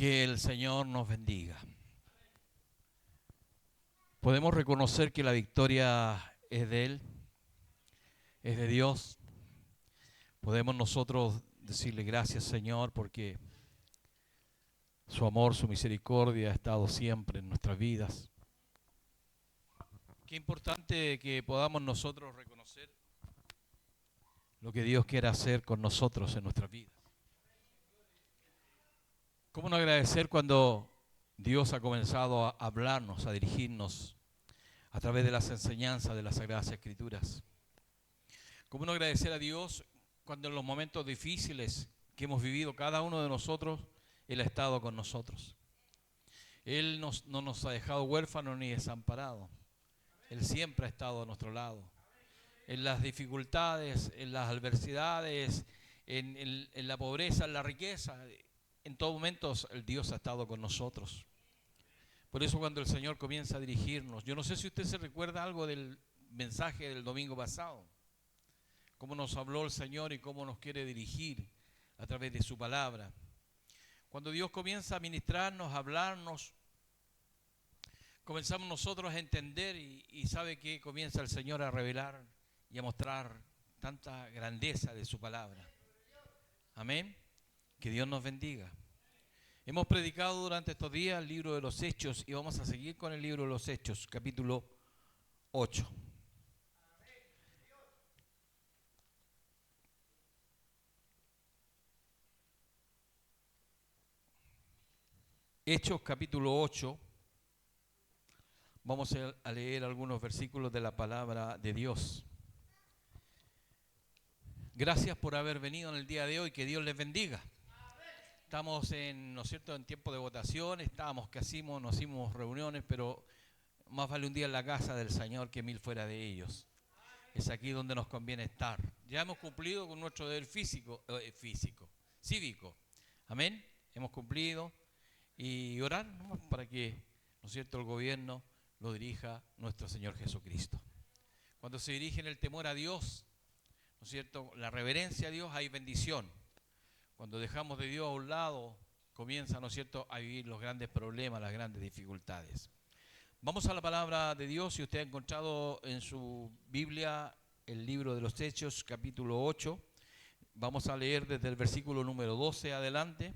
Que el Señor nos bendiga. Podemos reconocer que la victoria es de Él, es de Dios. Podemos nosotros decirle gracias, Señor, porque su amor, su misericordia ha estado siempre en nuestras vidas. Qué importante que podamos nosotros reconocer lo que Dios quiere hacer con nosotros en nuestras vidas. ¿Cómo no agradecer cuando Dios ha comenzado a hablarnos, a dirigirnos a través de las enseñanzas de las Sagradas Escrituras? ¿Cómo no agradecer a Dios cuando en los momentos difíciles que hemos vivido cada uno de nosotros, Él ha estado con nosotros? Él no nos ha dejado huérfanos ni desamparados. Él siempre ha estado a nuestro lado. En las dificultades, en las adversidades, en la pobreza, en la riqueza, en todos momentos el Dios ha estado con nosotros. Por eso cuando el Señor comienza a dirigirnos, yo no sé si usted se recuerda algo del mensaje del domingo pasado, cómo nos habló el Señor y cómo nos quiere dirigir a través de su palabra. Cuando Dios comienza a ministrarnos, a hablarnos, comenzamos nosotros a entender y sabe que comienza el Señor a revelar y a mostrar tanta grandeza de su palabra. Amén. Que Dios nos bendiga. Hemos predicado durante estos días el libro de los Hechos y vamos a seguir con el libro de los Hechos, capítulo 8. Hechos capítulo 8, vamos a leer algunos versículos de la palabra de Dios. Gracias por haber venido en el día de hoy, que Dios les bendiga. Estamos ¿no es cierto?, en tiempo de votación, nos hicimos reuniones, pero más vale un día en la casa del Señor que 1000 fuera de ellos. Es aquí donde nos conviene estar. Ya hemos cumplido con nuestro deber cívico. Amén. Hemos cumplido. Y orar, ¿no?, para que, ¿no es cierto?, el gobierno lo dirija nuestro Señor Jesucristo. Cuando se dirige en el temor a Dios, ¿no es cierto?, la reverencia a Dios, hay bendición. Cuando dejamos de Dios a un lado, comienza, ¿no es cierto?, a vivir los grandes problemas, las grandes dificultades. Vamos a la palabra de Dios. Si usted ha encontrado en su Biblia el libro de los Hechos, capítulo 8, vamos a leer desde el versículo número 12 adelante.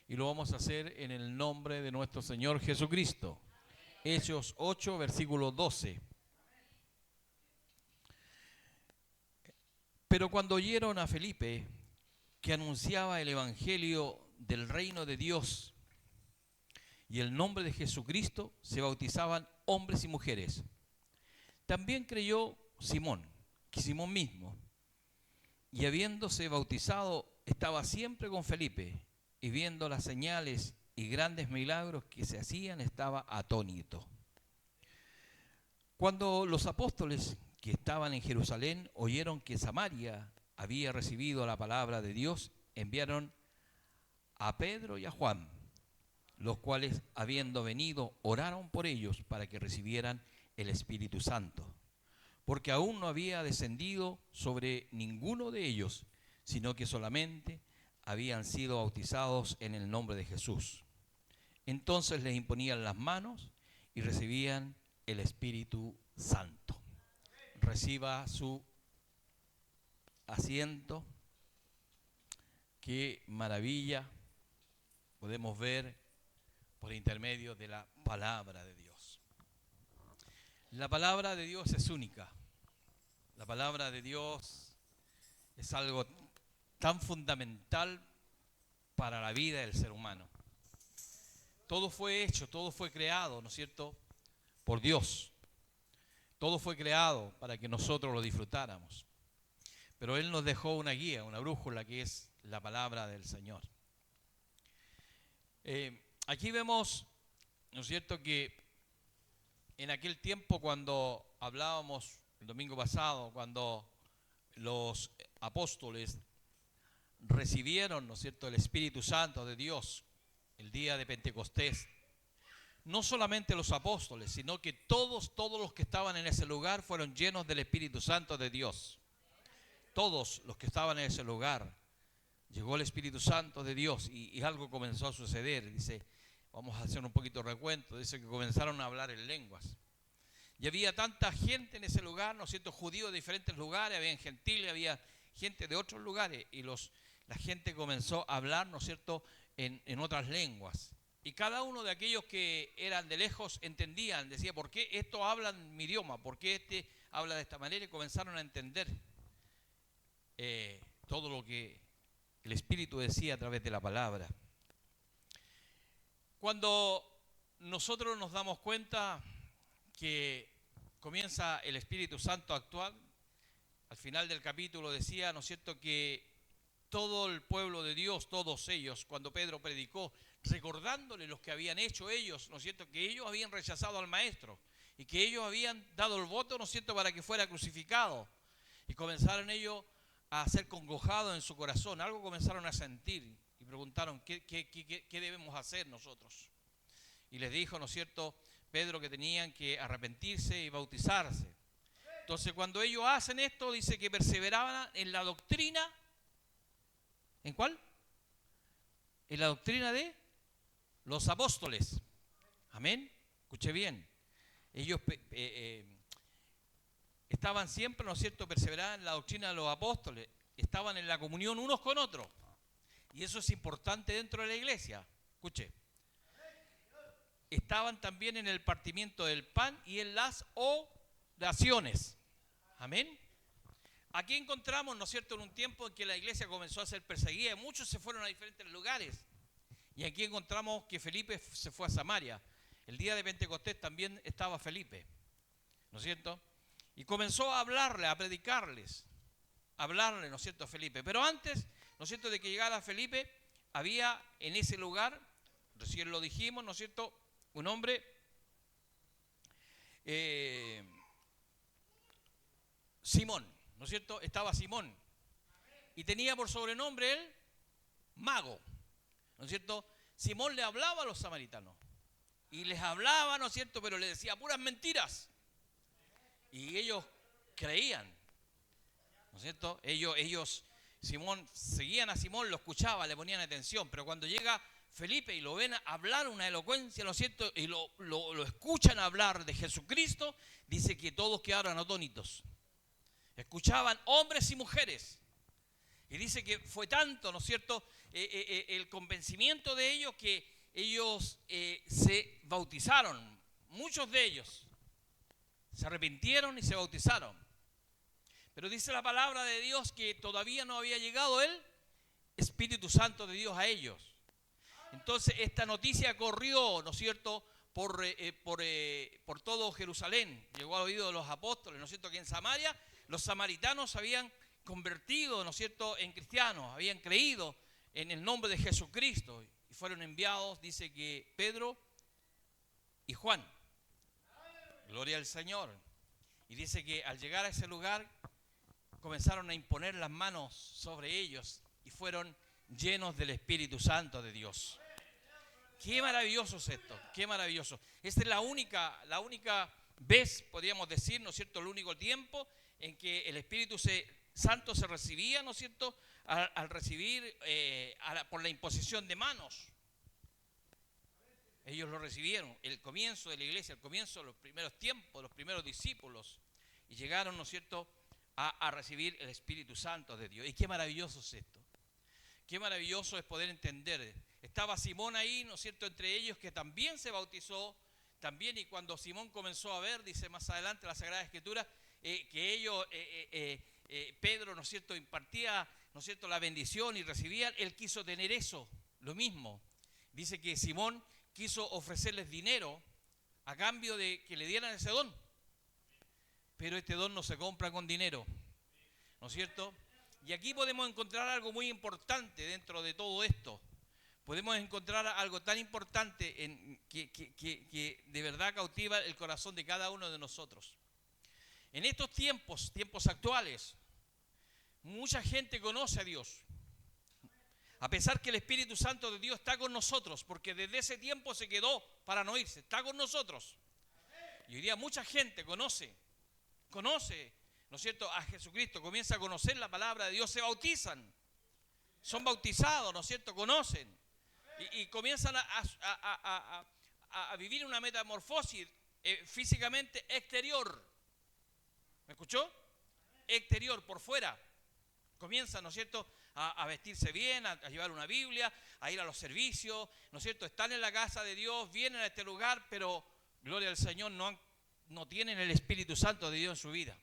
Y lo vamos a hacer en el nombre de nuestro Señor Jesucristo. Hechos 8, versículo 12. Pero cuando oyeron a Felipe, que anunciaba el evangelio del reino de Dios y el nombre de Jesucristo, se bautizaban hombres y mujeres. También creyó Simón mismo, y habiéndose bautizado, estaba siempre con Felipe, y viendo las señales y grandes milagros que se hacían, estaba atónito. Cuando los apóstoles que estaban en Jerusalén oyeron que Samaria había recibido la palabra de Dios, enviaron a Pedro y a Juan, los cuales, habiendo venido, oraron por ellos para que recibieran el Espíritu Santo, porque aún no había descendido sobre ninguno de ellos, sino que solamente habían sido bautizados en el nombre de Jesús. Entonces les imponían las manos y recibían el Espíritu Santo. Reciba su asiento. Qué maravilla podemos ver por intermedio de la palabra de Dios. La palabra de Dios es única. La palabra de Dios es algo tan fundamental para la vida del ser humano. Todo fue hecho, todo fue creado, ¿no es cierto?, por Dios. Todo fue creado para que nosotros lo disfrutáramos. Pero Él nos dejó una guía, una brújula, que es la palabra del Señor. Aquí vemos, ¿no es cierto?, que en aquel tiempo, cuando hablábamos el domingo pasado, cuando los apóstoles recibieron, ¿no es cierto?, el Espíritu Santo de Dios el día de Pentecostés, no solamente los apóstoles, sino que todos los que estaban en ese lugar fueron llenos del Espíritu Santo de Dios. Todos los que estaban en ese lugar llegó el Espíritu Santo de Dios y algo comenzó a suceder. Dice, vamos a hacer un poquito de recuento. Dice que comenzaron a hablar en lenguas. Y había tanta gente en ese lugar, ¿no es cierto? Judíos de diferentes lugares, había gentiles, había gente de otros lugares. Y la gente comenzó a hablar, ¿no es cierto?, en otras lenguas. Y cada uno de aquellos que eran de lejos entendían, decía, ¿por qué estos hablan mi idioma? ¿Por qué este habla de esta manera? Y comenzaron a entender todo lo que el Espíritu decía a través de la palabra. Cuando nosotros nos damos cuenta que comienza el Espíritu Santo a actuar, al final del capítulo decía, ¿no es cierto?, que todo el pueblo de Dios, todos ellos, cuando Pedro predicó, recordándole los que habían hecho ellos, ¿no es cierto?, que ellos habían rechazado al Maestro y que ellos habían dado el voto, ¿no es cierto?, para que fuera crucificado. Y comenzaron ellos a ser congojados en su corazón, algo comenzaron a sentir y preguntaron, ¿qué debemos hacer nosotros? Y les dijo, ¿no es cierto?, Pedro, que tenían que arrepentirse y bautizarse. Entonces, cuando ellos hacen esto, dice que perseveraban en la doctrina. ¿En cuál? En la doctrina de los apóstoles. Amén. Escuche bien. Ellos estaban siempre, ¿no es cierto?, perseveraban en la doctrina de los apóstoles. Estaban en la comunión unos con otros. Y eso es importante dentro de la iglesia. Escuche. Estaban también en el partimiento del pan y en las oraciones. Amén. Aquí encontramos, ¿no es cierto?, en un tiempo en que la iglesia comenzó a ser perseguida, muchos se fueron a diferentes lugares. Y aquí encontramos que Felipe se fue a Samaria. El día de Pentecostés también estaba Felipe, ¿no es cierto? Y comenzó a hablarle, a predicarles, a hablarle, ¿no es cierto?, a Felipe. Pero antes, ¿no es cierto?, de que llegara Felipe, había en ese lugar, recién lo dijimos, ¿no es cierto?, un hombre, Simón, ¿no es cierto? Estaba Simón. Y tenía por sobrenombre él, mago, ¿no es cierto? Simón le hablaba a los samaritanos. Y les hablaba, ¿no es cierto?, pero le decía puras mentiras. Y ellos creían, ¿no es cierto? Ellos, Simón, seguían a Simón, lo escuchaban, le ponían atención. Pero cuando llega Felipe y lo ven hablar una elocuencia, ¿no es cierto?, y lo escuchan hablar de Jesucristo, dice que todos quedaron atónitos. Escuchaban hombres y mujeres. Y dice que fue tanto, ¿no es cierto?, el convencimiento de ellos que ellos se bautizaron. Muchos de ellos se arrepintieron y se bautizaron. Pero dice la palabra de Dios que todavía no había llegado el Espíritu Santo de Dios a ellos. Entonces esta noticia corrió, ¿no es cierto?, por todo Jerusalén. Llegó al oído de los apóstoles, ¿no es cierto?, que en Samaria los samaritanos habían convertido, ¿no es cierto?, en cristianos, habían creído en el nombre de Jesucristo y fueron enviados, dice que Pedro y Juan, gloria al Señor, y dice que al llegar a ese lugar comenzaron a imponer las manos sobre ellos y fueron llenos del Espíritu Santo de Dios. Qué maravilloso es esto, qué maravilloso. Esta es la única vez, podríamos decir, ¿no es cierto?, el único tiempo en que el Espíritu Santo se recibía, ¿no es cierto?, al recibir por la imposición de manos. Ellos lo recibieron, el comienzo de la iglesia, el comienzo de los primeros tiempos, los primeros discípulos, y llegaron, ¿no es cierto?, a recibir el Espíritu Santo de Dios. Y qué maravilloso es esto. Qué maravilloso es poder entender. Estaba Simón ahí, ¿no es cierto?, entre ellos, que también se bautizó, también, y cuando Simón comenzó a ver, dice más adelante la Sagrada Escritura, que ellos, Pedro, ¿no es cierto?, impartía, ¿no es cierto?, la bendición y recibían, él quiso tener eso, lo mismo. Dice que Simón quiso ofrecerles dinero a cambio de que le dieran ese don. Pero este don no se compra con dinero, ¿no es cierto? Y aquí podemos encontrar algo muy importante dentro de todo esto. Podemos encontrar algo tan importante que de verdad cautiva el corazón de cada uno de nosotros. En estos tiempos actuales, mucha gente conoce a Dios. A pesar que el Espíritu Santo de Dios está con nosotros, porque desde ese tiempo se quedó para no irse, está con nosotros. Y hoy día mucha gente conoce, ¿no es cierto?, a Jesucristo, comienza a conocer la palabra de Dios, se bautizan. Son bautizados, ¿no es cierto? Conocen. Y comienzan a vivir una metamorfosis físicamente exterior. ¿Me escuchó? Exterior, por fuera. Comienzan, ¿no es cierto?, a vestirse bien, a llevar una Biblia, a ir a los servicios, ¿no es cierto? Están en la casa de Dios, vienen a este lugar, pero, gloria al Señor, no tienen el Espíritu Santo de Dios en su vida.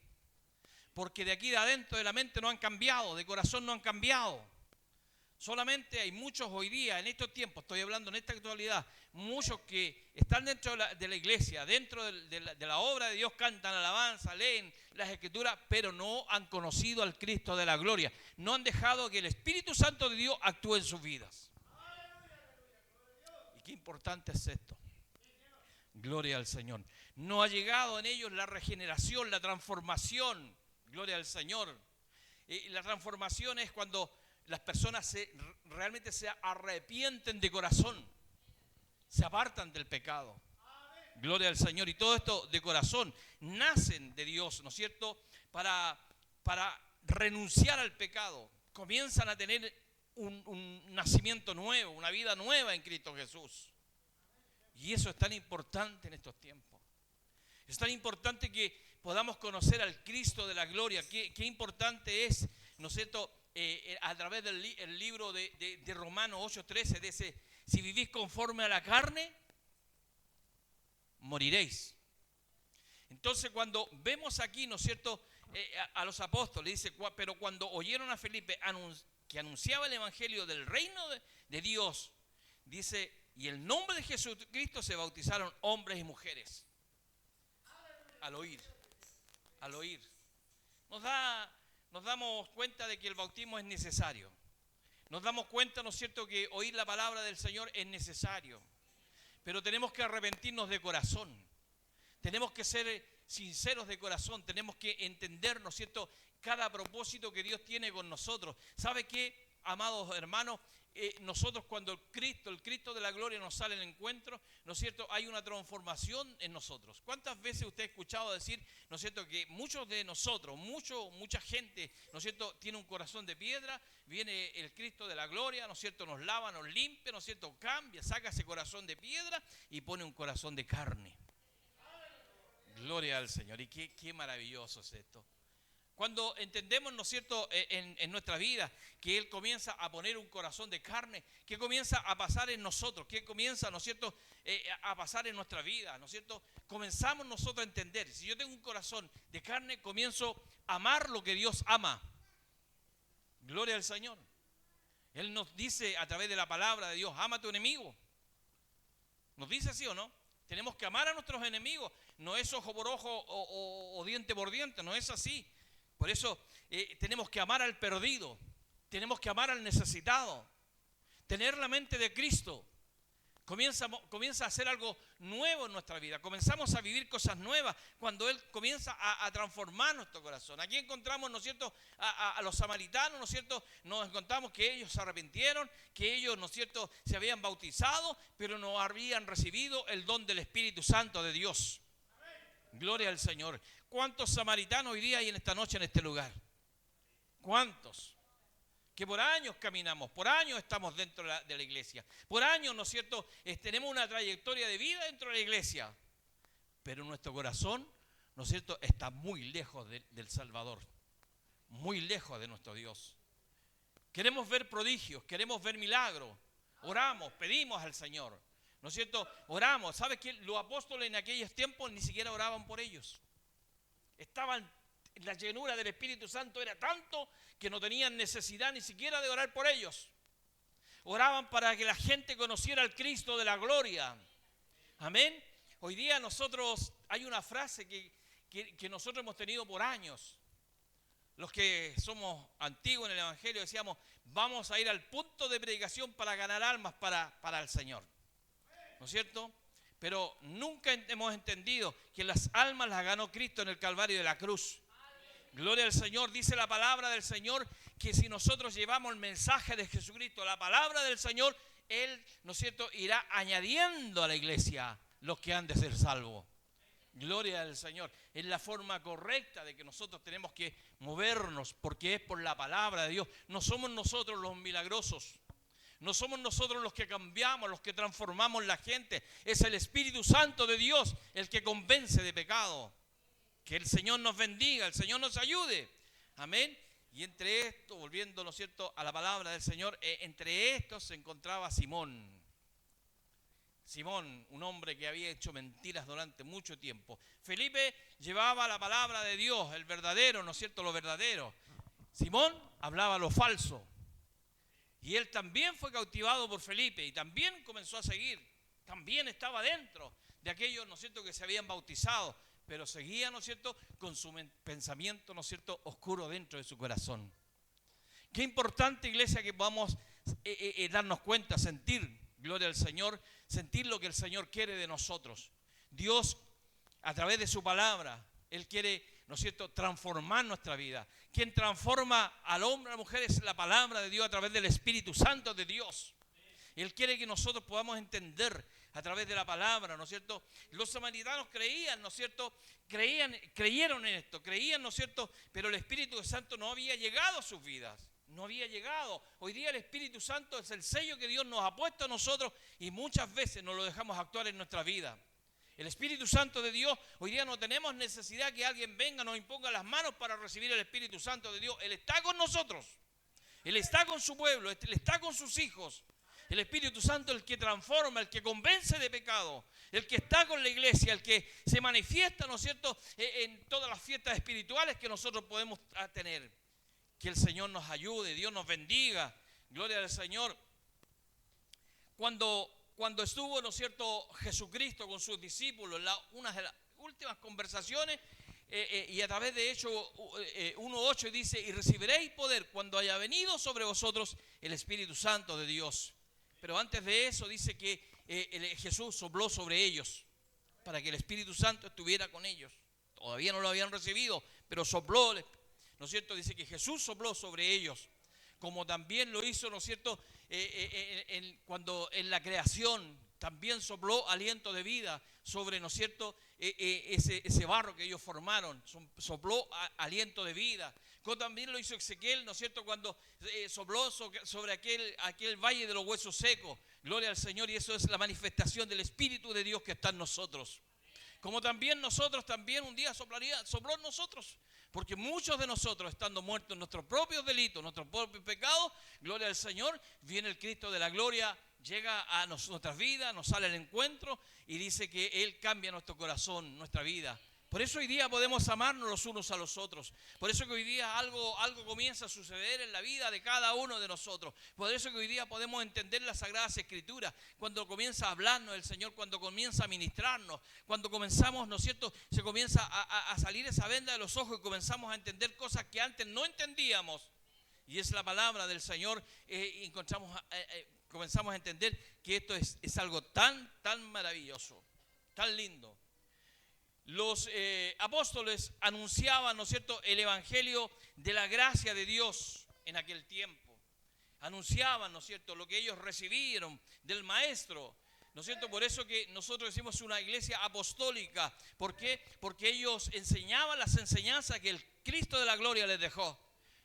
Porque de aquí de adentro de la mente no han cambiado, de corazón no han cambiado. Solamente hay muchos hoy día, en estos tiempos, estoy hablando en esta actualidad, muchos que están dentro de la iglesia, dentro de la obra de Dios, cantan alabanza, leen las Escrituras, pero no han conocido al Cristo de la gloria. No han dejado que el Espíritu Santo de Dios actúe en sus vidas. Y qué importante es esto. Gloria al Señor. No ha llegado en ellos la regeneración, la transformación. Gloria al Señor. Y la transformación es cuando las personas realmente se arrepienten de corazón, se apartan del pecado. Gloria al Señor. Y todo esto de corazón nacen de Dios, ¿no es cierto? Para renunciar al pecado. Comienzan a tener un nacimiento nuevo, una vida nueva en Cristo Jesús. Y eso es tan importante en estos tiempos. Es tan importante que podamos conocer al Cristo de la gloria. Qué importante es, ¿no es cierto?, a través del libro de Romanos 8:13 dice, si vivís conforme a la carne, moriréis. Entonces cuando vemos aquí, ¿no es cierto?, a los apóstoles, dice, pero cuando oyeron a Felipe que anunciaba el evangelio del reino de Dios, dice, y el nombre de Jesucristo se bautizaron hombres y mujeres. Al oír. Nos damos cuenta de que el bautismo es necesario. Nos damos cuenta, ¿no es cierto?, que oír la palabra del Señor es necesario. Pero tenemos que arrepentirnos de corazón. Tenemos que ser sinceros de corazón. Tenemos que entender, ¿no es cierto?, cada propósito que Dios tiene con nosotros. ¿Sabe qué, amados hermanos? Nosotros cuando el Cristo de la gloria nos sale al encuentro, ¿no es cierto?, hay una transformación en nosotros. ¿Cuántas veces usted ha escuchado decir, ¿no es cierto?, que muchos de nosotros, mucha gente, ¿no es cierto?, tiene un corazón de piedra, viene el Cristo de la gloria, ¿no es cierto?, nos lava, nos limpia, ¿no es cierto?, cambia, saca ese corazón de piedra y pone un corazón de carne. Gloria al Señor. Y qué maravilloso es esto. Cuando entendemos, ¿no es cierto?, en nuestra vida, que Él comienza a poner un corazón de carne, ¿qué comienza a pasar en nosotros? ¿Qué comienza, ¿no es cierto?, a pasar en nuestra vida, ¿no es cierto? Comenzamos nosotros a entender. Si yo tengo un corazón de carne, comienzo a amar lo que Dios ama. Gloria al Señor. Él nos dice a través de la palabra de Dios, ama a tu enemigo. ¿Nos dice así o no? Tenemos que amar a nuestros enemigos. No es ojo por ojo o diente por diente, no es así. Por eso tenemos que amar al perdido, tenemos que amar al necesitado, tener la mente de Cristo. Comienza a hacer algo nuevo en nuestra vida, comenzamos a vivir cosas nuevas cuando Él comienza a transformar nuestro corazón. Aquí encontramos, ¿no es cierto?, a los samaritanos, ¿no es cierto?, nos encontramos que ellos se arrepintieron, que ellos, ¿no es cierto?, se habían bautizado, pero no habían recibido el don del Espíritu Santo de Dios. Gloria al Señor. ¿Cuántos samaritanos hoy día hay en esta noche en este lugar? ¿Cuántos? Que por años caminamos, por años estamos dentro de la iglesia, por años, ¿no es cierto?, tenemos una trayectoria de vida dentro de la iglesia, pero nuestro corazón, ¿no es cierto?, está muy lejos del Salvador, muy lejos de nuestro Dios. Queremos ver prodigios, queremos ver milagros, oramos, pedimos al Señor, ¿no es cierto?, oramos. ¿Sabes qué? Los apóstoles en aquellos tiempos ni siquiera oraban por ellos. La llenura del Espíritu Santo era tanto que no tenían necesidad ni siquiera de orar por ellos. Oraban para que la gente conociera al Cristo de la gloria. Amén. Hoy día hay una frase que nosotros hemos tenido por años. Los que somos antiguos en el Evangelio decíamos, vamos a ir al punto de predicación para ganar almas para el Señor. ¿No es cierto? Pero nunca hemos entendido que las almas las ganó Cristo en el Calvario de la cruz. Gloria al Señor. Dice la palabra del Señor que si nosotros llevamos el mensaje de Jesucristo, la palabra del Señor, Él, ¿no es cierto?, irá añadiendo a la iglesia los que han de ser salvos. Gloria al Señor. Es la forma correcta de que nosotros tenemos que movernos, porque es por la palabra de Dios. No somos nosotros los milagrosos. No somos nosotros los que cambiamos, los que transformamos la gente. Es el Espíritu Santo de Dios el que convence de pecado. Que el Señor nos bendiga, el Señor nos ayude. Amén. Y entre esto, volviendo, ¿no es cierto?, a la palabra del Señor, entre estos se encontraba Simón. Simón, un hombre que había hecho mentiras durante mucho tiempo. Felipe llevaba la palabra de Dios, el verdadero, ¿no es cierto?, lo verdadero. Simón hablaba lo falso. Y él también fue cautivado por Felipe y también comenzó a seguir. También estaba dentro de aquellos, ¿no es cierto?, que se habían bautizado, pero seguía, ¿no es cierto?, con su pensamiento, ¿no es cierto?, oscuro dentro de su corazón. Qué importante, iglesia, que podamos darnos cuenta, sentir, gloria al Señor, sentir lo que el Señor quiere de nosotros. Dios, a través de su palabra, Él quiere, ¿no es cierto?, transformar nuestra vida. Quien transforma al hombre, a la mujer, es la palabra de Dios a través del Espíritu Santo de Dios. Él quiere que nosotros podamos entender a través de la palabra, ¿no es cierto? Los samaritanos creían, ¿no es cierto? Creyeron en esto, creían, ¿no es cierto? Pero el Espíritu Santo no había llegado a sus vidas. No había llegado. Hoy día el Espíritu Santo es el sello que Dios nos ha puesto a nosotros y muchas veces no lo dejamos actuar en nuestra vida. El Espíritu Santo de Dios, hoy día no tenemos necesidad que alguien venga, nos imponga las manos para recibir el Espíritu Santo de Dios. Él está con nosotros. Él está con su pueblo, Él está con sus hijos. El Espíritu Santo es el que transforma, el que convence de pecado, el que está con la iglesia, el que se manifiesta, ¿no es cierto?, en todas las fiestas espirituales que nosotros podemos tener. Que el Señor nos ayude, Dios nos bendiga, gloria al Señor. Cuando estuvo, ¿no es cierto?, Jesucristo con sus discípulos, una de las últimas conversaciones, y a través de Hechos 1:8 dice, y recibiréis poder cuando haya venido sobre vosotros el Espíritu Santo de Dios. Pero antes de eso dice que Jesús sopló sobre ellos para que el Espíritu Santo estuviera con ellos. Todavía no lo habían recibido, pero sopló, ¿no es cierto? Dice que Jesús sopló sobre ellos, como también lo hizo, ¿no es cierto?, cuando en la creación también sopló aliento de vida sobre, ¿no es cierto?, ese barro que ellos formaron, sopló aliento de vida. Como también lo hizo Ezequiel, ¿no es cierto?, cuando sopló sobre aquel valle de los huesos secos. Gloria al Señor, y eso es la manifestación del Espíritu de Dios que está en nosotros. Como también nosotros también un día sopló en nosotros. Porque muchos de nosotros, estando muertos en nuestros propios delitos, nuestros propios pecados, gloria al Señor, viene el Cristo de la gloria, llega a nuestras vidas, nos sale al encuentro y dice que Él cambia nuestro corazón, nuestra vida. Por eso hoy día podemos amarnos los unos a los otros. Por eso que hoy día algo comienza a suceder en la vida de cada uno de nosotros. Por eso que hoy día podemos entender las Sagradas Escrituras. Cuando comienza a hablarnos el Señor, cuando comienza a ministrarnos, cuando comenzamos, ¿no es cierto?, se comienza a salir esa venda de los ojos y comenzamos a entender cosas que antes no entendíamos. Y es la palabra del Señor. Comenzamos a entender que esto es algo tan maravilloso, tan lindo. Los apóstoles anunciaban, ¿no es cierto?, el evangelio de la gracia de Dios en aquel tiempo. Anunciaban, ¿no es cierto?, lo que ellos recibieron del Maestro, ¿no es cierto? Por eso que nosotros decimos una iglesia apostólica. ¿Por qué? Porque ellos enseñaban las enseñanzas que el Cristo de la gloria les dejó,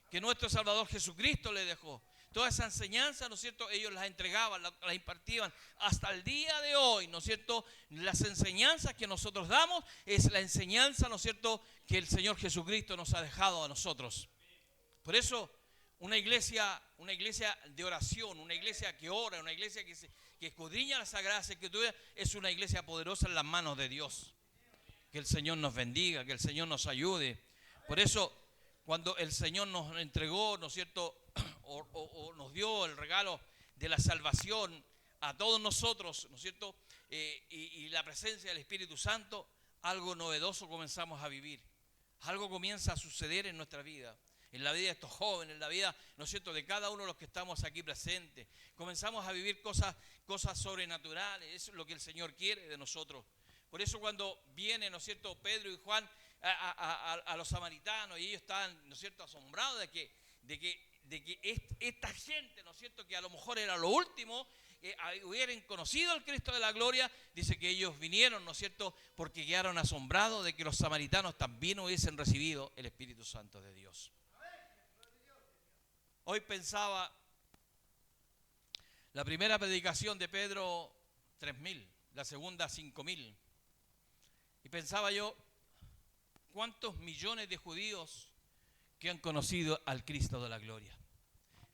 que nuestro Salvador Jesucristo les dejó. Toda esa enseñanza, ¿no es cierto?, ellos las entregaban, las impartían hasta el día de hoy, ¿no es cierto? Las enseñanzas que nosotros damos es la enseñanza, ¿no es cierto?, que el Señor Jesucristo nos ha dejado a nosotros. Por eso, una iglesia de oración, una iglesia que ora, una iglesia que escudriña las Sagradas Escrituras, es una iglesia poderosa en las manos de Dios. Que el Señor nos bendiga, que el Señor nos ayude. Por eso, cuando el Señor nos entregó, ¿no es cierto?, o nos dio el regalo de la salvación a todos nosotros, ¿no es cierto?, y la presencia del Espíritu Santo, algo novedoso comenzamos a vivir. Algo comienza a suceder en nuestra vida, en la vida de estos jóvenes, en la vida, ¿no es cierto?, de cada uno de los que estamos aquí presentes. Comenzamos a vivir cosas sobrenaturales. Eso es lo que el Señor quiere de nosotros. Por eso cuando viene, ¿no es cierto?, Pedro y Juan a los samaritanos, y ellos estaban, ¿no es cierto?, asombrados de que esta gente, ¿no es cierto?, que a lo mejor era lo último, hubieran conocido al Cristo de la gloria, dice que ellos vinieron, ¿no es cierto?, porque quedaron asombrados de que los samaritanos también hubiesen recibido el Espíritu Santo de Dios. Hoy pensaba, la primera predicación de Pedro, 3.000, la segunda, 5.000. Y pensaba yo, ¿cuántos millones de judíos que han conocido al Cristo de la gloria?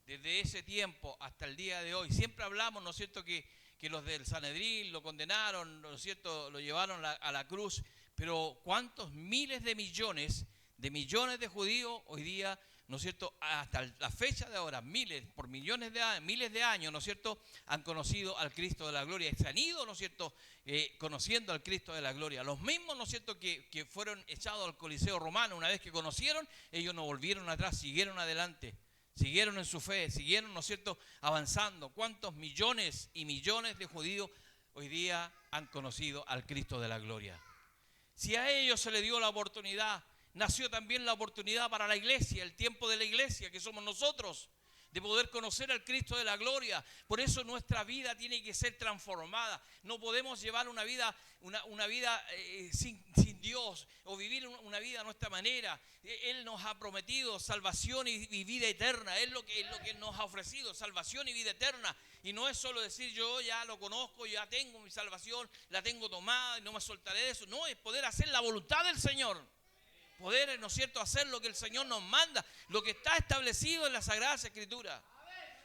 Desde ese tiempo hasta el día de hoy, siempre hablamos, ¿no es cierto?, que los del Sanedrín lo condenaron, ¿no es cierto?, lo llevaron a la cruz, pero ¿cuántos miles de millones de judíos hoy día, ¿no es cierto?, hasta la fecha de ahora, miles de años, ¿no es cierto?, han conocido al Cristo de la gloria y se han ido, ¿no es cierto?, conociendo al Cristo de la gloria. Los mismos, ¿no es cierto?, que fueron echados al Coliseo romano, una vez que conocieron, ellos no volvieron atrás, siguieron adelante. Siguieron en su fe, siguieron, ¿no es cierto?, avanzando. ¿Cuántos millones y millones de judíos hoy día han conocido al Cristo de la gloria? Si a ellos se les dio la oportunidad, nació también la oportunidad para la iglesia, el tiempo de la iglesia, que somos nosotros, de poder conocer al Cristo de la gloria. Por eso nuestra vida tiene que ser transformada. No podemos llevar una vida sin Dios o vivir una vida a nuestra manera. Él nos ha prometido salvación y vida eterna. Es lo que Él nos ha ofrecido, salvación y vida eterna. Y no es solo decir yo ya lo conozco, ya tengo mi salvación, la tengo tomada y no me soltaré de eso. No, es poder hacer la voluntad del Señor. Poder, ¿no es cierto?, hacer lo que el Señor nos manda, lo que está establecido en las Sagradas Escrituras.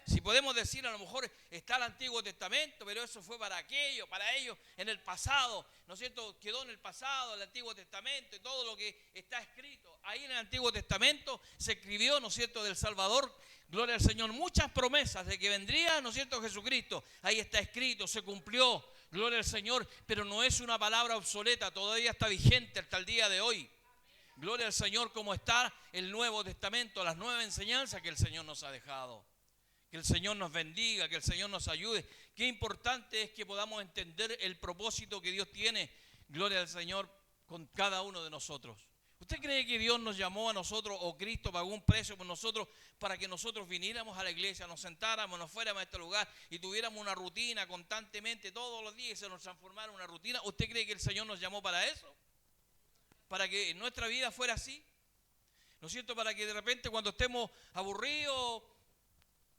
Si podemos decir, a lo mejor está el Antiguo Testamento, pero eso fue para ellos en el pasado, ¿no es cierto?, quedó en el pasado el Antiguo Testamento y todo lo que está escrito. Ahí en el Antiguo Testamento se escribió, ¿no es cierto?, del Salvador, gloria al Señor, muchas promesas de que vendría, ¿no es cierto?, Jesucristo. Ahí está escrito, se cumplió, gloria al Señor, pero no es una palabra obsoleta, todavía está vigente hasta el día de hoy. Gloria al Señor, como está el Nuevo Testamento, las nuevas enseñanzas que el Señor nos ha dejado. Que el Señor nos bendiga, que el Señor nos ayude. Qué importante es que podamos entender el propósito que Dios tiene, gloria al Señor, con cada uno de nosotros. ¿Usted cree que Dios nos llamó a nosotros, o Cristo pagó un precio por nosotros, para que nosotros viniéramos a la iglesia, nos sentáramos, nos fuéramos a este lugar y tuviéramos una rutina constantemente todos los días y se nos transformara en una rutina? ¿Usted cree que el Señor nos llamó para eso? Para que nuestra vida fuera así, ¿no es cierto? Para que de repente cuando estemos aburridos,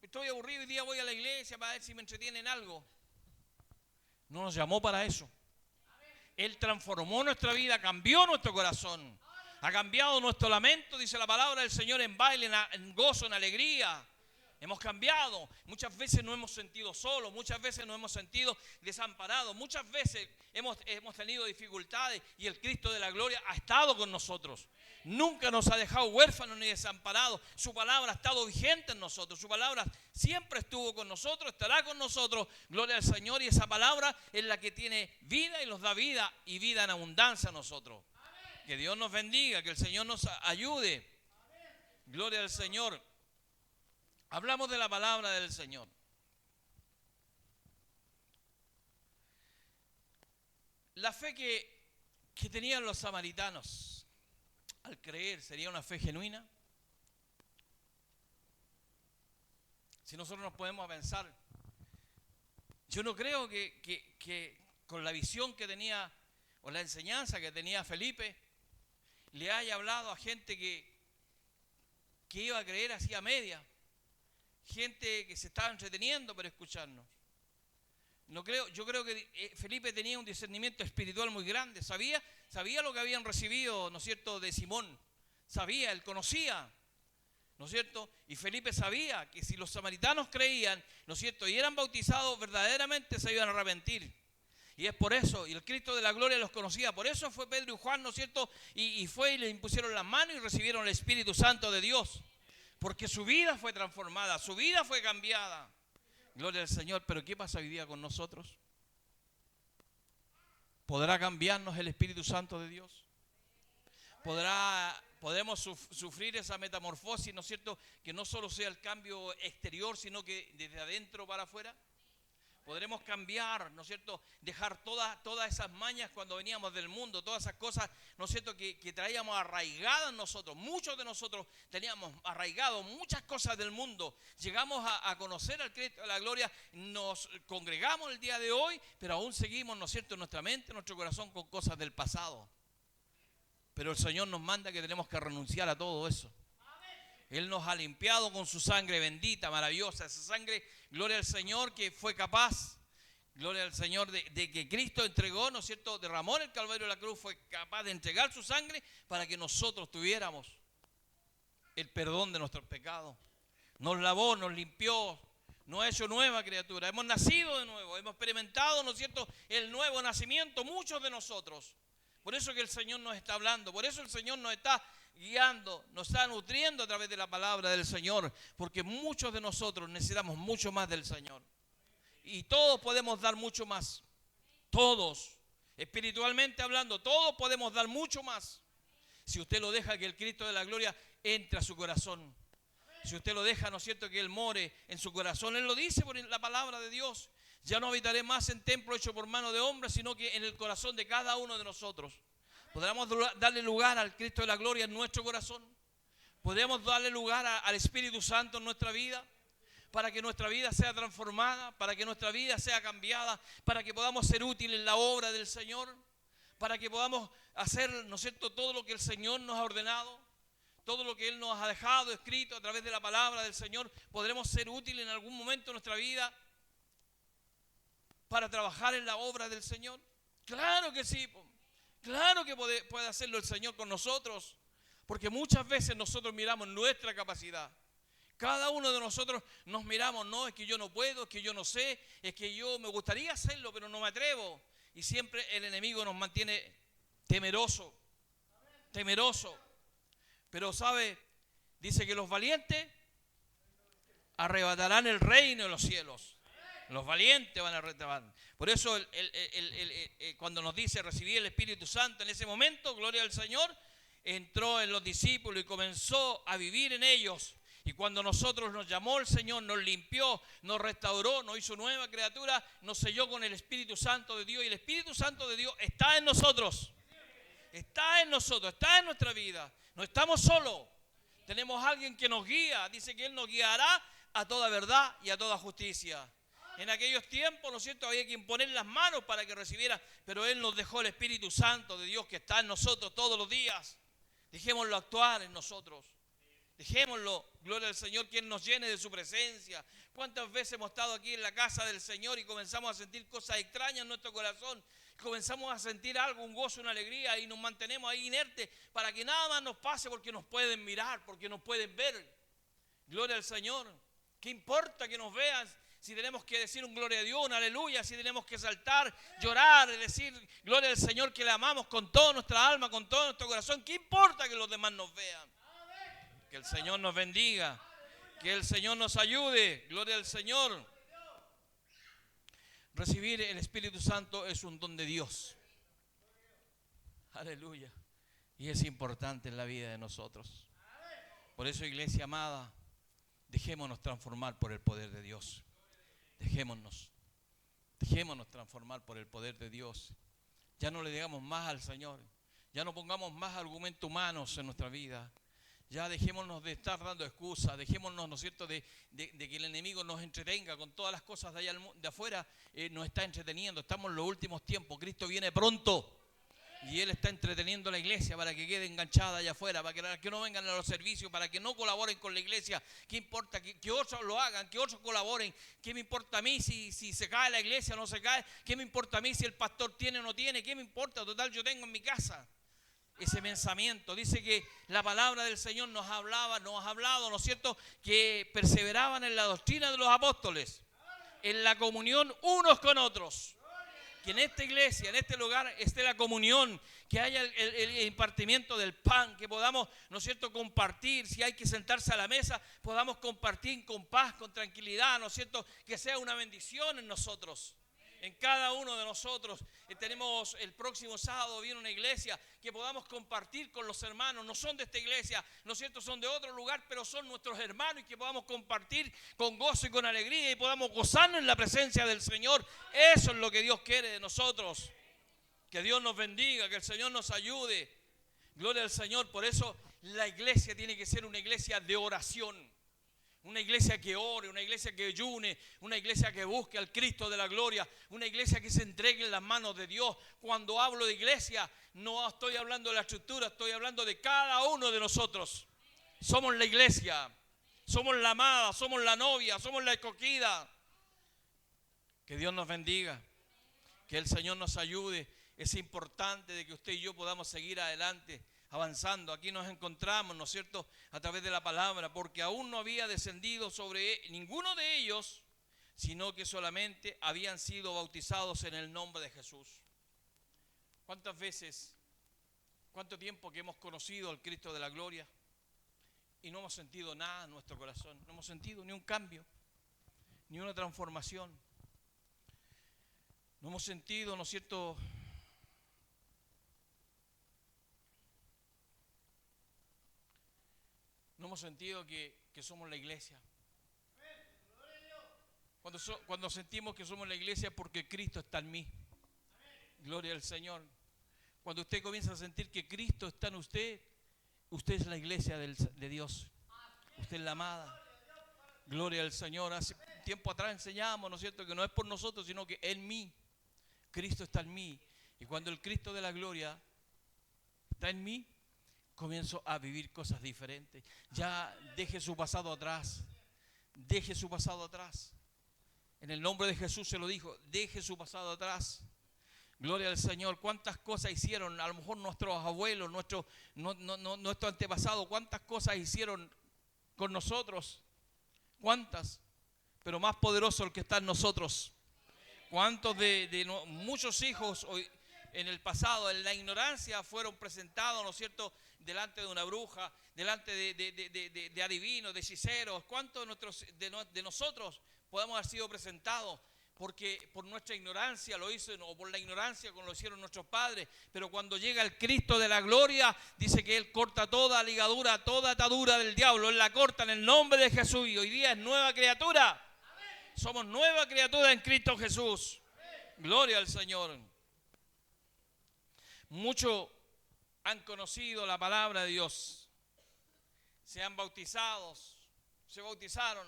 estoy aburrido, hoy día voy a la iglesia para ver si me entretienen algo. No nos llamó para eso. Él transformó nuestra vida, cambió nuestro corazón, ha cambiado nuestro lamento, dice la palabra del Señor, en baile, en gozo, en alegría. Hemos cambiado, muchas veces nos hemos sentido solos, muchas veces nos hemos sentido desamparados, muchas veces hemos tenido dificultades y el Cristo de la gloria ha estado con nosotros. Nunca nos ha dejado huérfanos ni desamparados. Su palabra ha estado vigente en nosotros, su palabra siempre estuvo con nosotros, estará con nosotros, gloria al Señor, y esa palabra es la que tiene vida y nos da vida y vida en abundancia a nosotros. Que Dios nos bendiga, que el Señor nos ayude, gloria al Señor. Hablamos de la palabra del Señor. La fe que tenían los samaritanos al creer, ¿sería una fe genuina? Si nosotros nos podemos pensar, yo no creo que con la visión que tenía o la enseñanza que tenía Felipe, le haya hablado a gente que iba a creer así a media. Gente que se estaba entreteniendo para escucharnos. No creo, yo creo que Felipe tenía un discernimiento espiritual muy grande. Sabía lo que habían recibido, ¿no es cierto?, de Simón. Sabía, él conocía, ¿no es cierto? Y Felipe sabía que si los samaritanos creían, ¿no es cierto?, y eran bautizados, verdaderamente se iban a arrepentir. Y es por eso, y el Cristo de la gloria los conocía. Por eso fue Pedro y Juan, ¿no es cierto?, y fue y le impusieron las manos y recibieron el Espíritu Santo de Dios. Porque su vida fue transformada, su vida fue cambiada. Gloria al Señor. Pero ¿qué pasa hoy día con nosotros? ¿Podrá cambiarnos el Espíritu Santo de Dios? ¿Podemos sufrir esa metamorfosis, ¿no es cierto? Que no solo sea el cambio exterior, sino que desde adentro para afuera. Podremos cambiar, ¿no es cierto? Dejar todas esas mañas cuando veníamos del mundo, todas esas cosas, ¿no es cierto? Que traíamos arraigadas en nosotros. Muchos de nosotros teníamos arraigados muchas cosas del mundo. Llegamos a conocer al Cristo de la gloria, nos congregamos el día de hoy, pero aún seguimos, ¿no es cierto?, en nuestra mente, en nuestro corazón con cosas del pasado. Pero el Señor nos manda que tenemos que renunciar a todo eso. Él nos ha limpiado con su sangre bendita, maravillosa. Esa sangre, gloria al Señor, que fue capaz, gloria al Señor, de que Cristo entregó, ¿no es cierto?, derramó en el Calvario de la cruz, fue capaz de entregar su sangre para que nosotros tuviéramos el perdón de nuestros pecados. Nos lavó, nos limpió, nos ha hecho nueva criatura. Hemos nacido de nuevo, hemos experimentado, ¿no es cierto?, el nuevo nacimiento, muchos de nosotros. Por eso que el Señor nos está hablando, por eso el Señor nos está guiando, nos está nutriendo a través de la palabra del Señor, porque muchos de nosotros necesitamos mucho más del Señor. Y todos podemos dar mucho más. Todos, espiritualmente hablando, todos podemos dar mucho más. Si usted lo deja que el Cristo de la gloria entre a su corazón. Si usted lo deja, ¿no es cierto?, que Él more en su corazón. Él lo dice por la palabra de Dios. Ya no habitaré más en templo hecho por mano de hombre, sino que en el corazón de cada uno de nosotros. ¿Podremos darle lugar al Cristo de la gloria en nuestro corazón? ¿Podemos darle lugar al Espíritu Santo en nuestra vida? Para que nuestra vida sea transformada, para que nuestra vida sea cambiada, para que podamos ser útiles en la obra del Señor, para que podamos hacer, ¿no es cierto?, todo lo que el Señor nos ha ordenado, todo lo que Él nos ha dejado escrito a través de la palabra del Señor. ¿Podremos ser útiles en algún momento de nuestra vida para trabajar en la obra del Señor? Claro que sí. Claro que puede hacerlo el Señor con nosotros, porque muchas veces nosotros miramos nuestra capacidad. Cada uno de nosotros nos miramos, no, es que yo no puedo, es que yo no sé, es que yo me gustaría hacerlo, pero no me atrevo. Y siempre el enemigo nos mantiene temeroso. Pero sabe, dice que los valientes arrebatarán el reino de los cielos. Los valientes van a arrebatar. Por eso cuando nos dice recibir el Espíritu Santo, en ese momento, gloria al Señor, entró en los discípulos y comenzó a vivir en ellos. Y cuando nosotros nos llamó el Señor, nos limpió, nos restauró, nos hizo nueva criatura, nos selló con el Espíritu Santo de Dios. Y el Espíritu Santo de Dios está en nosotros. Está en nosotros, está en nuestra vida. No estamos solos. Tenemos a alguien que nos guía. Dice que Él nos guiará a toda verdad y a toda justicia. En aquellos tiempos, ¿no es cierto?, había que imponer las manos para que recibiera, pero Él nos dejó el Espíritu Santo de Dios que está en nosotros todos los días. Dejémoslo actuar en nosotros. Dejémoslo, gloria al Señor, que Él nos llene de su presencia. ¿Cuántas veces hemos estado aquí en la casa del Señor y comenzamos a sentir cosas extrañas en nuestro corazón? Comenzamos a sentir algo, un gozo, una alegría, y nos mantenemos ahí inertes para que nada más nos pase, porque nos pueden mirar, porque nos pueden ver. Gloria al Señor. ¿Qué importa que nos vean? Si tenemos que decir un gloria a Dios, un aleluya, si tenemos que saltar, llorar, decir gloria al Señor, que le amamos con toda nuestra alma, con todo nuestro corazón, ¿qué importa que los demás nos vean? Que el Señor nos bendiga, que el Señor nos ayude, gloria al Señor. Recibir el Espíritu Santo es un don de Dios. Aleluya. Y es importante en la vida de nosotros. Por eso, iglesia amada, dejémonos transformar por el poder de Dios. Dejémonos transformar por el poder de Dios. Ya no le digamos más al Señor. Ya no pongamos más argumentos humanos en nuestra vida. Ya dejémonos de estar dando excusas. Dejémonos, ¿no es cierto?, de que el enemigo nos entretenga con todas las cosas de allá de afuera. Nos está entreteniendo. Estamos en los últimos tiempos. Cristo viene pronto. Y Él está entreteniendo a la iglesia para que quede enganchada allá afuera, para que no vengan a los servicios, para que no colaboren con la iglesia. ¿Qué importa? Que otros lo hagan, que otros colaboren. ¿Qué me importa a mí si se cae la iglesia o no se cae? ¿Qué me importa a mí si el pastor tiene o no tiene? ¿Qué me importa? Total, yo tengo en mi casa ese pensamiento. Dice que la palabra del Señor nos ha hablado, ¿no es cierto?, que perseveraban en la doctrina de los apóstoles, en la comunión unos con otros. Que en esta iglesia, en este lugar, esté la comunión, que haya el impartimiento del pan, que podamos, ¿no es cierto?, compartir. Si hay que sentarse a la mesa, podamos compartir con paz, con tranquilidad, ¿no es cierto?, que sea una bendición en nosotros. En cada uno de nosotros tenemos el próximo sábado, viene una iglesia que podamos compartir con los hermanos. No son de esta iglesia, ¿no es cierto? Son de otro lugar, pero son nuestros hermanos y que podamos compartir con gozo y con alegría y podamos gozarnos en la presencia del Señor. Eso es lo que Dios quiere de nosotros. Que Dios nos bendiga, que el Señor nos ayude. Gloria al Señor. Por eso la iglesia tiene que ser una iglesia de oración. Una iglesia que ore, una iglesia que ayune, una iglesia que busque al Cristo de la gloria, una iglesia que se entregue en las manos de Dios. Cuando hablo de iglesia, no estoy hablando de la estructura, estoy hablando de cada uno de nosotros. Somos la iglesia, somos la amada, somos la novia, somos la escogida. Que Dios nos bendiga, que el Señor nos ayude. Es importante de que usted y yo podamos seguir adelante, avanzando. Aquí nos encontramos, ¿no es cierto?, a través de la palabra, porque aún no había descendido sobre ninguno de ellos, sino que solamente habían sido bautizados en el nombre de Jesús. ¿Cuántas veces, cuánto tiempo que hemos conocido al Cristo de la gloria y no hemos sentido nada en nuestro corazón? No hemos sentido ni un cambio, ni una transformación. No hemos sentido, ¿no es cierto?, no hemos sentido que somos la iglesia. Cuando sentimos que somos la iglesia es porque Cristo está en mí. Gloria al Señor. Cuando usted comienza a sentir que Cristo está en usted, usted es la iglesia de Dios. Usted es la amada. Gloria al Señor. Hace tiempo atrás enseñamos, ¿no es cierto?, que no es por nosotros, sino que en mí. Cristo está en mí. Y cuando el Cristo de la gloria está en mí, comienzo a vivir cosas diferentes. Ya deje su pasado atrás. Deje su pasado atrás. En el nombre de Jesús se lo dijo. Deje su pasado atrás. Gloria al Señor. ¿Cuántas cosas hicieron? A lo mejor nuestros abuelos, nuestro antepasado, ¿cuántas cosas hicieron con nosotros? ¿Cuántas? Pero más poderoso el que está en nosotros. ¿Cuántos muchos hijos hoy, en el pasado, en la ignorancia, fueron presentados, ¿no es cierto?, delante de una bruja, delante de adivinos, de hechiceros? ¿Cuántos de nosotros podemos haber sido presentados? Porque por nuestra ignorancia lo hizo, o por la ignorancia como lo hicieron nuestros padres. Pero cuando llega el Cristo de la gloria, dice que Él corta toda ligadura, toda atadura del diablo. Él la corta en el nombre de Jesús y hoy día es nueva criatura. Amén. Somos nueva criatura en Cristo Jesús. Amén. Gloria al Señor. Muchos han conocido la palabra de Dios, se han bautizado, se bautizaron,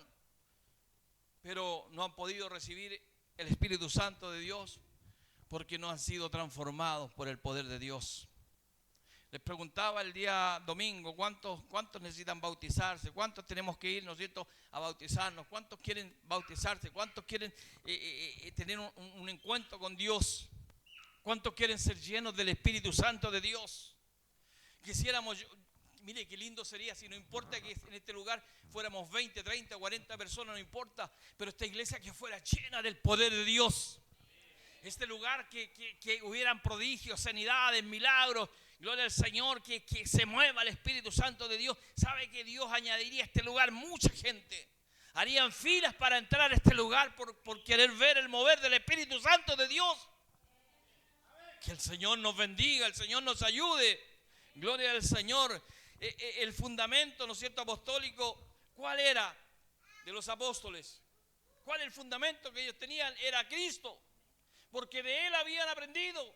pero no han podido recibir el Espíritu Santo de Dios porque no han sido transformados por el poder de Dios. Les preguntaba el día domingo, ¿cuántos necesitan bautizarse? ¿Cuántos tenemos que ir, ¿no es cierto?, a bautizarnos? ¿Cuántos quieren bautizarse? ¿Cuántos quieren tener un encuentro con Dios? ¿Cuántos quieren ser llenos del Espíritu Santo de Dios? Quisiéramos, mire qué lindo sería si no importa que en este lugar fuéramos 20, 30, 40 personas, no importa, pero esta iglesia que fuera llena del poder de Dios. Este lugar que hubieran prodigios, sanidades, milagros, gloria al Señor, que se mueva el Espíritu Santo de Dios. ¿Sabe que Dios añadiría a este lugar mucha gente? Harían filas para entrar a este lugar por querer ver el mover del Espíritu Santo de Dios. Que el Señor nos bendiga, el Señor nos ayude. Gloria al Señor. El fundamento, ¿no es cierto?, apostólico, ¿cuál era de los apóstoles? ¿Cuál el fundamento que ellos tenían? Era Cristo, porque de Él habían aprendido.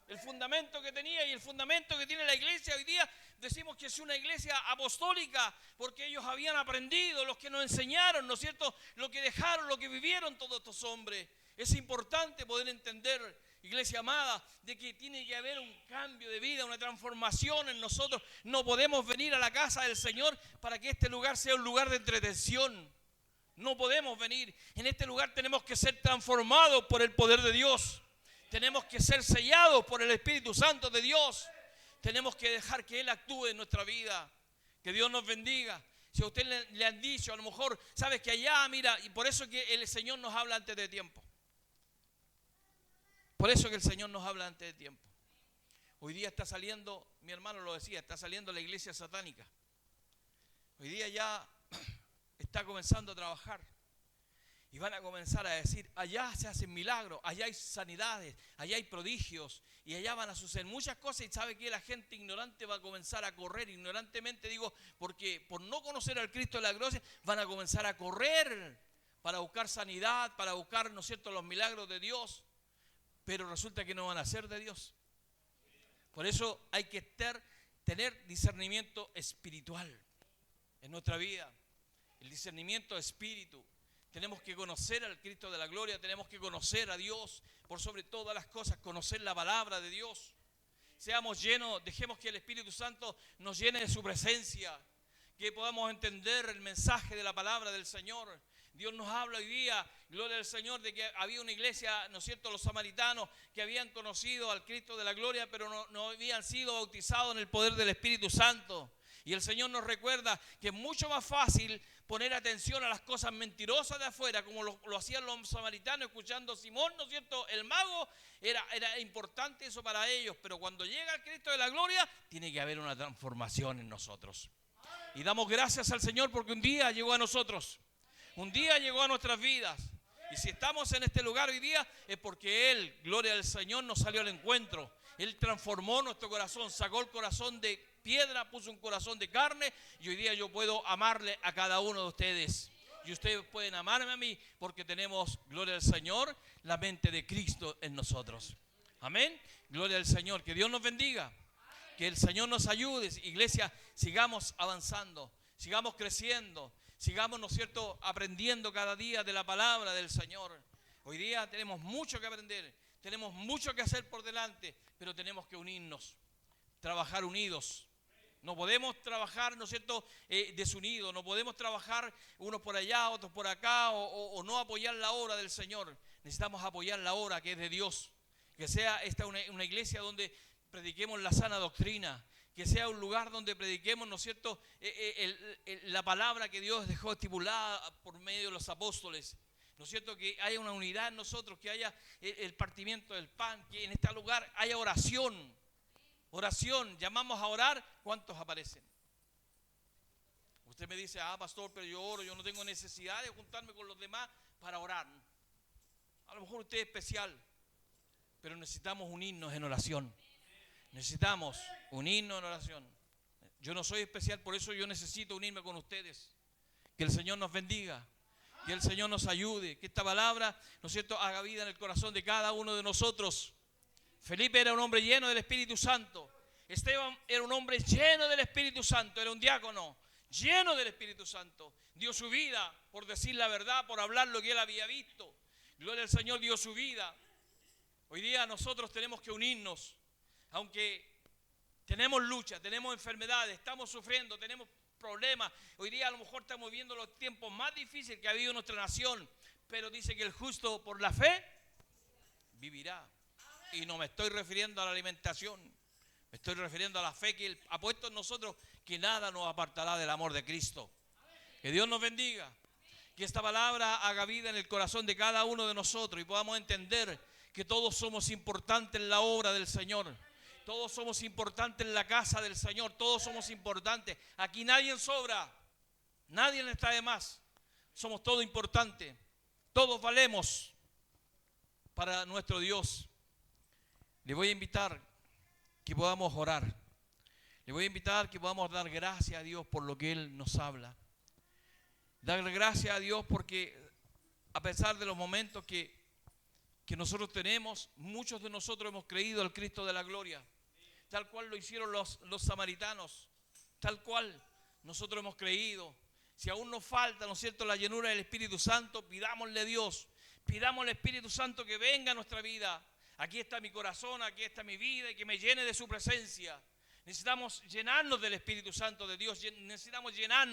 El fundamento que tenía y el fundamento que tiene la iglesia hoy día, decimos que es una iglesia apostólica, porque ellos habían aprendido, los que nos enseñaron, ¿no es cierto?, lo que dejaron, lo que vivieron todos estos hombres. Es importante poder entender, iglesia amada, de que tiene que haber un cambio de vida, una transformación en nosotros. No podemos venir a la casa del Señor para que este lugar sea un lugar de entretención. No podemos venir. En este lugar tenemos que ser transformados por el poder de Dios. Tenemos que ser sellados por el Espíritu Santo de Dios. Tenemos que dejar que Él actúe en nuestra vida. Que Dios nos bendiga. Si a usted le han dicho, a lo mejor, sabes que allá, mira, y por eso que el Señor nos habla antes de tiempo. Por eso que el Señor nos habla antes de tiempo. Hoy día está saliendo, mi hermano lo decía, está saliendo la iglesia satánica. Hoy día ya está comenzando a trabajar. Y van a comenzar a decir, allá se hacen milagros, allá hay sanidades, allá hay prodigios, y allá van a suceder muchas cosas. Y sabe que la gente ignorante va a comenzar a correr, ignorantemente digo, porque por no conocer al Cristo de la gloria, van a comenzar a correr para buscar sanidad, para buscar, ¿no es cierto?, los milagros de Dios. Pero resulta que no van a ser de Dios. Por eso hay que tener discernimiento espiritual en nuestra vida. El discernimiento de espíritu. Tenemos que conocer al Cristo de la gloria, tenemos que conocer a Dios por sobre todas las cosas, conocer la palabra de Dios. Seamos llenos, dejemos que el Espíritu Santo nos llene de su presencia, que podamos entender el mensaje de la palabra del Señor. Dios nos habla hoy día, gloria al Señor, de que había una iglesia, ¿no es cierto?, los samaritanos que habían conocido al Cristo de la gloria, pero no habían sido bautizados en el poder del Espíritu Santo. Y el Señor nos recuerda que es mucho más fácil poner atención a las cosas mentirosas de afuera, como lo hacían los samaritanos, escuchando a Simón, ¿no es cierto?, el mago. Era importante eso para ellos, pero cuando llega el Cristo de la gloria, tiene que haber una transformación en nosotros. Y damos gracias al Señor porque un día llegó a nosotros, un día llegó a nuestras vidas. Y si estamos en este lugar hoy día, es porque Él, gloria al Señor, nos salió al encuentro. Él transformó nuestro corazón, sacó el corazón de piedra, puso un corazón de carne, y hoy día yo puedo amarle a cada uno de ustedes. Y ustedes pueden amarme a mí porque tenemos, gloria al Señor, la mente de Cristo en nosotros. Amén. Gloria al Señor. Que Dios nos bendiga. Que el Señor nos ayude. Iglesia, sigamos avanzando, sigamos creciendo, sigamos, ¿no es cierto?, aprendiendo cada día de la palabra del Señor. Hoy día tenemos mucho que aprender, tenemos mucho que hacer por delante, pero tenemos que unirnos, trabajar unidos. No podemos trabajar, ¿no es cierto?, desunidos. No podemos trabajar unos por allá, otros por acá, o no apoyar la obra del Señor. Necesitamos apoyar la obra que es de Dios. Que sea esta una iglesia donde prediquemos la sana doctrina. Que sea un lugar donde prediquemos, ¿no es cierto?, la palabra que Dios dejó estipulada por medio de los apóstoles. ¿No es cierto? Que haya una unidad en nosotros, que haya el partimiento del pan, que en este lugar haya oración. Oración, llamamos a orar, ¿cuántos aparecen? Usted me dice, pastor, pero yo oro, yo no tengo necesidad de juntarme con los demás para orar. A lo mejor usted es especial, pero necesitamos unirnos en oración. Necesitamos unirnos en oración. Yo no soy especial, por eso yo necesito unirme con ustedes. Que el Señor nos bendiga, que el Señor nos ayude, que esta palabra, ¿no es cierto?, haga vida en el corazón de cada uno de nosotros. Felipe era un hombre lleno del Espíritu Santo. Esteban era un hombre lleno del Espíritu Santo, era un diácono lleno del Espíritu Santo. Dio su vida por decir la verdad, por hablar lo que él había visto. Gloria al Señor, dio su vida. Hoy día nosotros tenemos que unirnos, aunque tenemos lucha, tenemos enfermedades, estamos sufriendo, tenemos problemas. Hoy día a lo mejor estamos viviendo los tiempos más difíciles que ha habido en nuestra nación, pero dice que el justo por la fe vivirá. Y no me estoy refiriendo a la alimentación, me estoy refiriendo a la fe que Él ha puesto en nosotros, que nada nos apartará del amor de Cristo. Que Dios nos bendiga, que esta palabra haga vida en el corazón de cada uno de nosotros y podamos entender que todos somos importantes en la obra del Señor. Todos somos importantes en la casa del Señor, todos somos importantes. Aquí nadie sobra, nadie está de más. Somos todos importantes, todos valemos para nuestro Dios. Le voy a invitar que podamos orar. Le voy a invitar que podamos dar gracias a Dios por lo que Él nos habla. Darle gracias a Dios porque a pesar de los momentos que nosotros tenemos, muchos de nosotros hemos creído al Cristo de la gloria, tal cual lo hicieron los samaritanos, tal cual nosotros hemos creído. Si aún nos falta, ¿no es cierto?, la llenura del Espíritu Santo, pidámosle a Dios, pidamos al Espíritu Santo que venga a nuestra vida. Aquí está mi corazón, aquí está mi vida, y que me llene de su presencia. Necesitamos llenarnos del Espíritu Santo de Dios, necesitamos llenar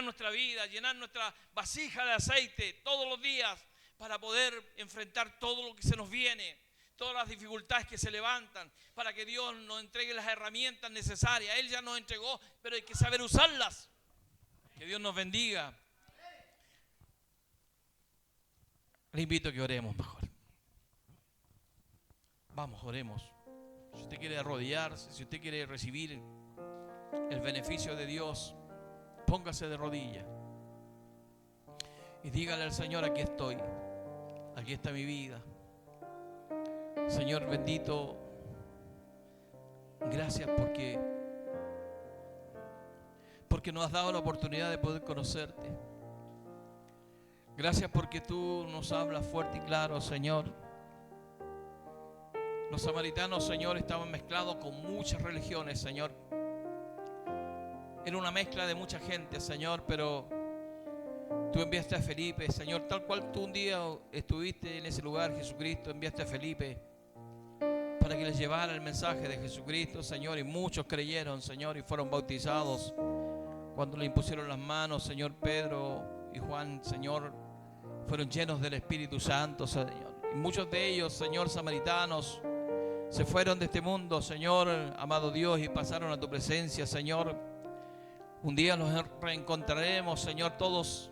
nuestra vida, llenar nuestra vasija de aceite todos los días para poder enfrentar todo lo que se nos viene, todas las dificultades que se levantan, para que Dios nos entregue las herramientas necesarias. Él ya nos entregó, pero hay que saber usarlas. Que Dios nos bendiga. Le invito a que oremos mejor. Vamos, oremos. Si usted quiere arrodillarse, si usted quiere recibir el beneficio de Dios, póngase de rodillas y dígale al Señor: aquí estoy, aquí está mi vida. Señor bendito, gracias porque nos has dado la oportunidad de poder conocerte. Gracias porque tú nos hablas fuerte y claro, Señor. Los samaritanos, Señor, estaban mezclados con muchas religiones, Señor. Era una mezcla de mucha gente, Señor, pero tú enviaste a Felipe, Señor, tal cual tú un día estuviste en ese lugar, Jesucristo, enviaste a Felipe para que les llevara el mensaje de Jesucristo, Señor, y muchos creyeron, Señor, y fueron bautizados. Cuando le impusieron las manos, Señor, Pedro y Juan, Señor, fueron llenos del Espíritu Santo, Señor. Y muchos de ellos, Señor, samaritanos, se fueron de este mundo, Señor, amado Dios, y pasaron a tu presencia, Señor. Un día nos reencontraremos, Señor, todos,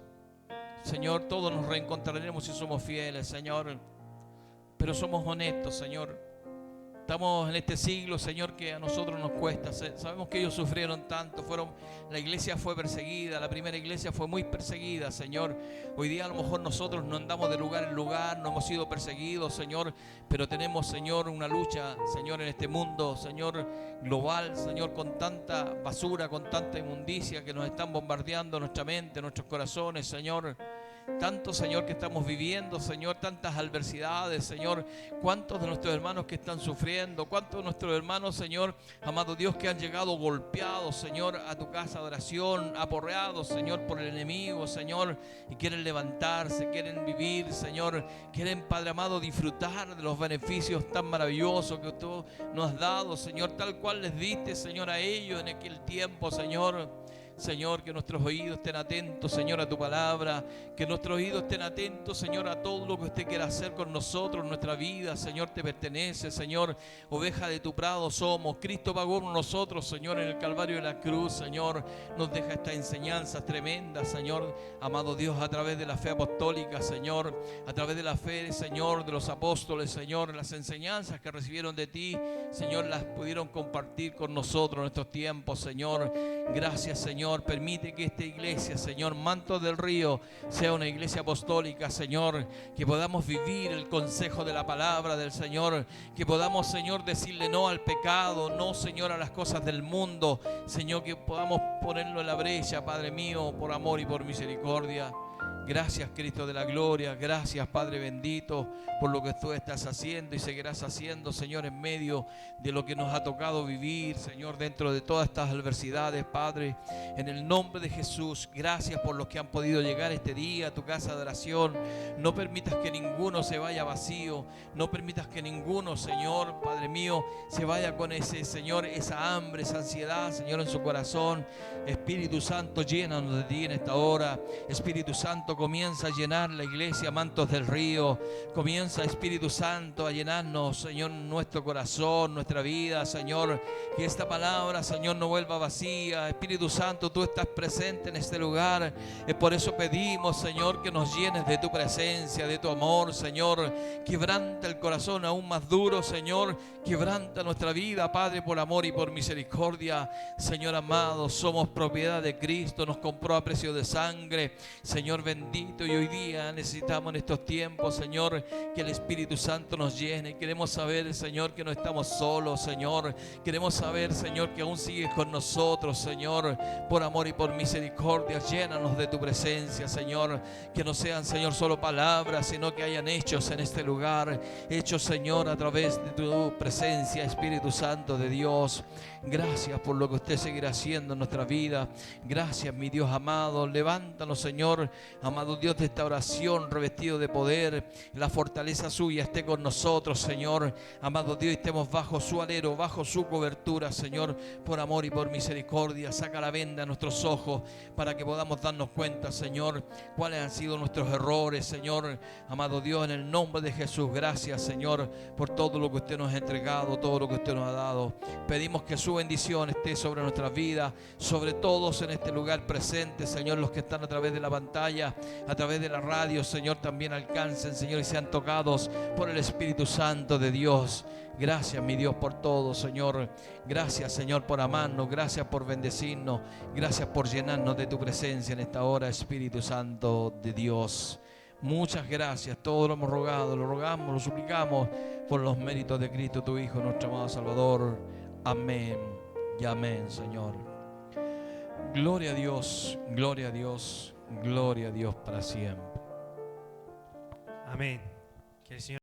Señor, todos nos reencontraremos si somos fieles, Señor. Pero somos honestos, Señor. Estamos en este siglo, Señor, que a nosotros nos cuesta. Sabemos que ellos sufrieron tanto. La iglesia fue perseguida. La primera iglesia fue muy perseguida, Señor. Hoy día a lo mejor nosotros no andamos de lugar en lugar, no hemos sido perseguidos, Señor. Pero tenemos, Señor, una lucha, Señor, en este mundo, Señor, global, Señor, con tanta basura, con tanta inmundicia que nos están bombardeando nuestra mente, nuestros corazones, Señor. Tanto, Señor, que estamos viviendo, Señor, tantas adversidades, Señor. Cuántos de nuestros hermanos que están sufriendo, cuántos de nuestros hermanos, Señor, amado Dios, que han llegado golpeados, Señor, a tu casa de oración, aporreados, Señor, por el enemigo, Señor, y quieren levantarse, quieren vivir, Señor, quieren, Padre amado, disfrutar de los beneficios tan maravillosos que tú nos has dado, Señor, tal cual les diste, Señor, a ellos en aquel tiempo, Señor. Señor, que nuestros oídos estén atentos, Señor, a tu palabra. Que nuestros oídos estén atentos, Señor, a todo lo que usted quiera hacer con nosotros. Nuestra vida, Señor, te pertenece, Señor. Oveja de tu prado somos. Cristo pagó por nosotros, Señor, en el Calvario de la cruz, Señor. Nos deja esta enseñanza tremenda, Señor. Amado Dios, a través de la fe apostólica, Señor. A través de la fe, Señor, de los apóstoles, Señor. Las enseñanzas que recibieron de ti, Señor, las pudieron compartir con nosotros en estos tiempos, Señor. Gracias, Señor. Permite que esta iglesia, Señor, Mantos del Río, sea una iglesia apostólica, Señor, que podamos vivir el consejo de la palabra del Señor, que podamos, Señor, decirle no al pecado, no, Señor, a las cosas del mundo, Señor, que podamos ponerlo en la brecha, Padre mío, por amor y por misericordia. Gracias, Cristo de la gloria. Gracias, Padre bendito, por lo que tú estás haciendo y seguirás haciendo, Señor, en medio de lo que nos ha tocado vivir, Señor, dentro de todas estas adversidades, Padre. En el nombre de Jesús, gracias por los que han podido llegar este día a tu casa de oración. No permitas que ninguno se vaya vacío. No permitas que ninguno, Señor, Padre mío, se vaya con ese, Señor, esa hambre, esa ansiedad, Señor, en su corazón. Espíritu Santo, llénanos de ti en esta hora. Espíritu Santo, comienza a llenar la iglesia Mantos del Río. Comienza, Espíritu Santo, a llenarnos, Señor, nuestro corazón, nuestra vida, Señor. Que esta palabra, Señor, no vuelva vacía. Espíritu Santo, tú estás presente en este lugar. Es por eso pedimos, Señor, que nos llenes de tu presencia, de tu amor, Señor. Quebranta el corazón aún más duro, Señor. Quebranta nuestra vida, Padre, por amor y por misericordia. Señor amado, somos propiedad de Cristo. Nos compró a precio de sangre. Señor bendito, y hoy día necesitamos en estos tiempos, Señor, que el Espíritu Santo nos llene. Queremos saber, Señor, que no estamos solos, Señor. Queremos saber, Señor, que aún sigues con nosotros, Señor, por amor y por misericordia. Llénanos de tu presencia, Señor. Que no sean, Señor, solo palabras, sino que hayan hechos en este lugar. Hechos, Señor, a través de tu presencia, Espíritu Santo de Dios. Gracias por lo que usted seguirá haciendo en nuestra vida. Gracias, mi Dios amado. Levántanos, Señor, amado Dios, de esta oración revestido de poder. La fortaleza suya esté con nosotros, Señor. Amado Dios, estemos bajo su alero, bajo su cobertura, Señor, por amor y por misericordia. Saca la venda a nuestros ojos para que podamos darnos cuenta, Señor, cuáles han sido nuestros errores, Señor. Amado Dios, en el nombre de Jesús, gracias, Señor, por todo lo que usted nos ha entregado, todo lo que usted nos ha dado. Pedimos que su bendición esté sobre nuestras vidas, sobre todos en este lugar presente, Señor, los que están a través de la pantalla. a través de la radio, Señor, también alcancen, Señor, y sean tocados por el Espíritu Santo de Dios. Gracias, mi Dios, por todo, Señor. Gracias, Señor, por amarnos. Gracias por bendecirnos. Gracias por llenarnos de tu presencia en esta hora, Espíritu Santo de Dios. Muchas gracias. Todo lo hemos rogado, lo rogamos, lo suplicamos por los méritos de Cristo, tu Hijo, nuestro amado Salvador. Amén y amén, Señor. Gloria a Dios, gloria a Dios, gloria a Dios para siempre. Amén. Que el Señor